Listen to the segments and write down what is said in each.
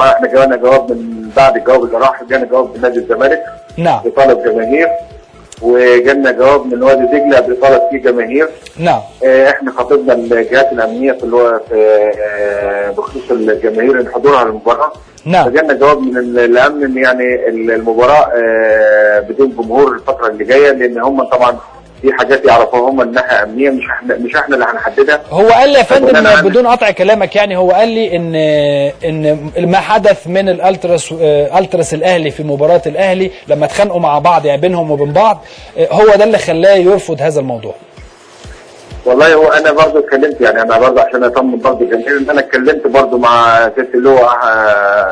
طبعا احنا جانا جواب من بعد الجواب اللي راح، جانا جواب من نادي الزمالك نعم بطلب جماهير، وجالنا جواب من وادي دجله بطلب فيه جماهير. نعم. احنا خاطبنا الجهات الامنيه في اللي هو بخصوص الجماهير الحضور على المباراه. نعم. فجالنا جواب من الامن ان يعني المباراه بدون جمهور الفتره اللي جايه، لان هم طبعا في حاجات يعرفوها هم الناحيه امنيه، مش احنا اللي هنحددها. هو قال لي يا فندم بدون قطع كلامك، يعني هو قال لي ان ما حدث من الالتراس الاهلي في مباراه الاهلي لما اتخانقوا مع بعض يعني بينهم وبين بعض، هو ده اللي خلاه يرفض هذا الموضوع. والله هو انا برضه اتكلمت، يعني انا برضه عشان اطمن برضه الجماهير ان انا اتكلمت برضه مع سياده اللواء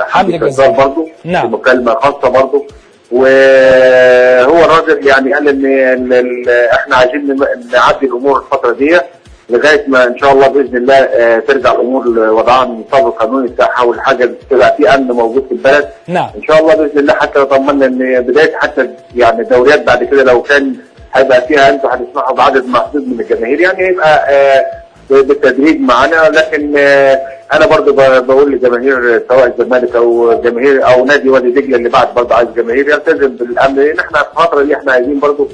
حمدي الجزار برضه في مكالمه خاصه برضه، وهو الراجل يعني قال ان احنا عايزين نعدي الامور الفتره دي لغايه ما ان شاء الله باذن الله ترجع الامور لوضعها من النصاب القانوني بتاعها، والحاجه تبقى في امن موجود في البلد. نعم. ان شاء الله باذن الله، حتى طمنا ان بدايه حتى يعني الدوريات بعد كده لو كان هيبقى فيها انتوا هتسمحوا بعدد محدود من الجماهير، يعني يبقى بالتدريج معانا. لكن انا برضو بقول لجماهير سواء الزمالك او جماهير او نادي وادي دجله اللي بعد برضو عايز جماهير يلتزم بالامن، لان احنا في الفتره دي احنا عايزين برضو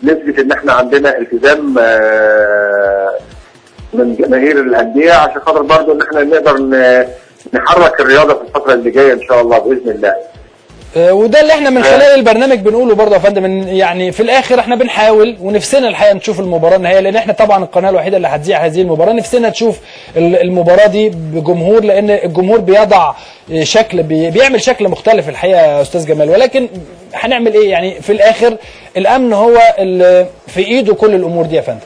نثبت ان احنا عندنا التزام من جماهير الانديه، عشان خاطر برضو ان احنا نقدر نحرك الرياضه في الفتره اللي جايه ان شاء الله باذن الله. وده اللي احنا من خلال البرنامج بنقوله برضه يا فندم، يعني في الاخر احنا بنحاول ونفسنا الحقيقه نشوف المباراه النهائيه، لان احنا طبعا القناه الوحيده اللي هتذيع هذه المباراه، نفسنا تشوف المباراه دي بجمهور، لان الجمهور بيضع شكل بيعمل شكل مختلف الحقيقه يا استاذ جمال. ولكن هنعمل ايه يعني؟ في الاخر الامن هو في ايده كل الامور دي يا فندم.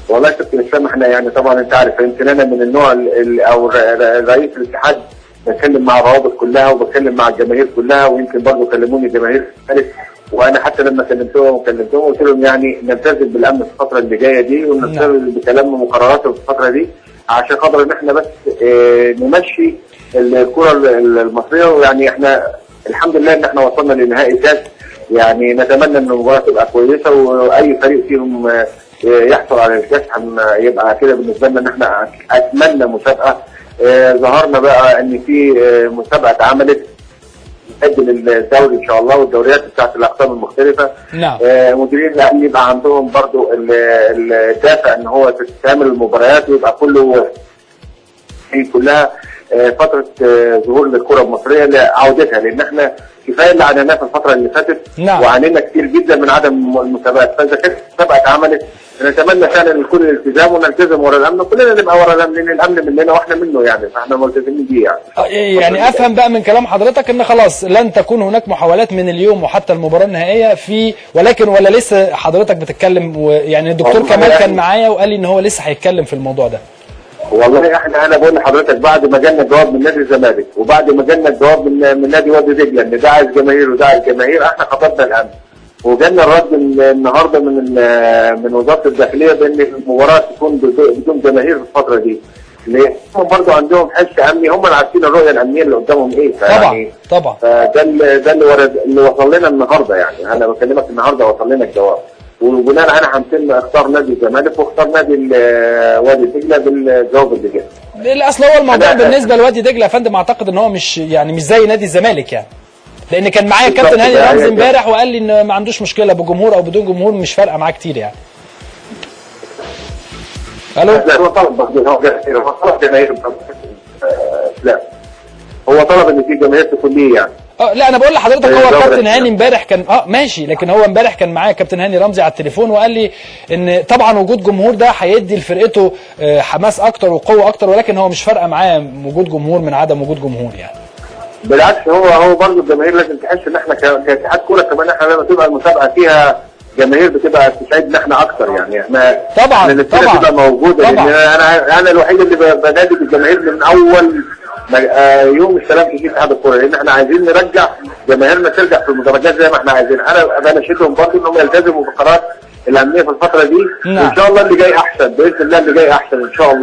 والله يا كابتن اسلام احنا يعني طبعا انت عارف يمكن انا من النوع او رئيس الاتحاد بتكلم مع الروابط كلها وبتكلم مع الجماهير كلها، ويمكن برضه كلموني جماهير الزمالك، وانا حتى لما كلمتهم قلت لهم يعني نلتزم بالامن في الفتره اللي جايه دي، ونلتزم بكلام مقرراته في الفتره دي، عشان خاطر ان احنا بس نمشي الكره المصريه. ويعني احنا الحمد لله ان احنا وصلنا لنهائي كاس، يعني نتمنى ان المباراه تبقى كويسه، واي فريق فيهم يحصل على الكاس يبقى كده بالنسبه لنا ان احنا اتمنى مسابقه. ظهرنا بقى ان في مسابقه اتعملت تسجل الدوري ان شاء الله، والدوريات بتاعت الاقسام المختلفه. نعم. مديرين الاهلي يبقى عندهم برضو الدافع ان هو تعمل المباريات، ويبقى كله كلها فتره ظهور للكره المصريه لعودتها، لان احنا كفايه اللي عانيناه في الفتره اللي فاتت. نعم. وعانينا كتير جدا من عدم المسابقات، فاذا كانت المسابقه اتعملت نتمنى فعلا الكل الالتزام ونلتزم ورا الامن، وكلنا نبقى ورا الامن، لان الامن مننا واحنا منه يعني، فاحنا ملتزمين بيه يعني افهم بقى من كلام حضرتك ان خلاص لن تكون هناك محاولات من اليوم وحتى المباراه النهائيه ولكن ولا لسه حضرتك بتتكلم؟ يعني الدكتور كمال كان معايا وقال لي ان هو لسه هيتكلم في الموضوع ده. والله انا بقول لحضرتك بعد ما جالنا جواب من نادي الزمالك وبعد ما جالنا جواب من نادي وادي دجله ان ده عايز جماهير وده عايز جماهير، احنا خطبنا الامن، وجالنا الرد النهارده من وزاره الداخليه بان المباراه تكون بدون جماهير في الفتره دي، لان هم برضه عندهم حس امني، هم اللي عارفين الرؤيه الامنيه اللي قدامهم ايه. طبعا فده اللي وصل لنا النهارده، يعني انا بكلمك النهارده وصل لنا الجواب، وبناء على هنتم اختار نادي الزمالك واختار نادي وادي دجله بالجواب اللي جاي. الاصل هو الموضوع بالنسبه لوادي دجله يا فندم اعتقد ان هو مش زي نادي الزمالك يعني، لان كان معايا الكابتن هاني رمزي امبارح وقال لي ان ما عندوش مشكله بجمهور او بدون جمهور، مش فارقه معاه كتير يعني. الو. لا هو طلب جماهير، لا هو طلب ان في جماهير تكون ليه يعني. لا انا بقول لحضرتك هو الكابتن هاني امبارح كان ماشي، لكن هو امبارح كان معايا كابتن هاني رمزي على التليفون وقال لي ان طبعا وجود جمهور ده هيدي لفرقته حماس اكتر وقوه اكتر، ولكن هو مش فارقه معاه وجود جمهور من عدم وجود جمهور يعني. بالعكس هو برضه الجماهير لازم تحس ان احنا كاتحاد كوره كمان احنا لما تبقى المسابقه فيها جماهير بتبقى تساعدنا احنا اكتر، يعني احنا طبعا تبقى موجوده، لان انا الوحيد اللي بنادي بالجماهير من اول يوم استلمت فيه اتحاد الكوره، لان احنا عايزين نرجع جماهيرنا ترجع في المدرجات زي ما احنا عايزين. انا بناشدهم برضه انهم يلتزموا بالقرارات الامنيه في الفتره دي. وان شاء الله اللي جاي احسن باذن الله، اللي جاي احسن ان شاء الله.